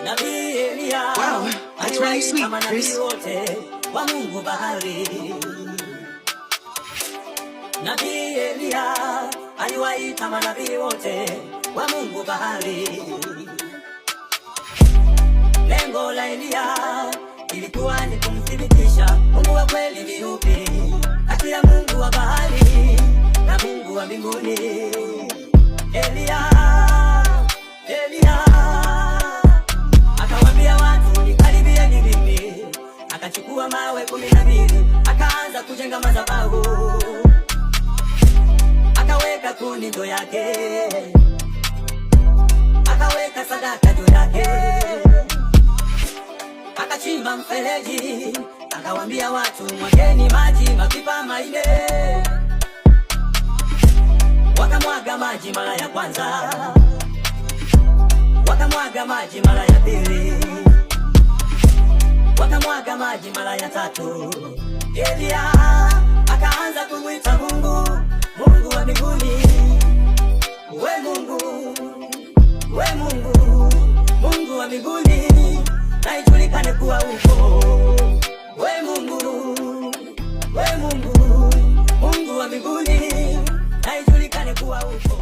Nabii Elia, wow, that's really sweet, Chris. wote wa Mungu bahari. Nabii Elia aliwaita manabii wote wa Mungu bahari. Lengo la Elia ilikuwa ni kumthibitisha Mungu wa kweli ni yupi kati ya Mungu wa bahari na Mungu wa mbinguni. Elia akawaambia watu, nikaribieni mimi. Akachukua mawe 12 akaanza kujenga madhabahu, akaweka kuni ndo yake, akaweka sadaka juu yake, akachimba mfereji, akawaambia watu, mwageni maji mapipa 4. Wakamwaga maji mara ya kwanza, wakamwaga maji mara ya pili, wakamwaga maji mara ya 3. Elia akaanza kumwita Mungu, Mungu wa mbinguni. We Mungu, we Mungu, Mungu wa mbinguni, na ijulikane kuwa uko. We Mungu, we Mungu, Mungu wa mbinguni, na ijulikane kuwa uko.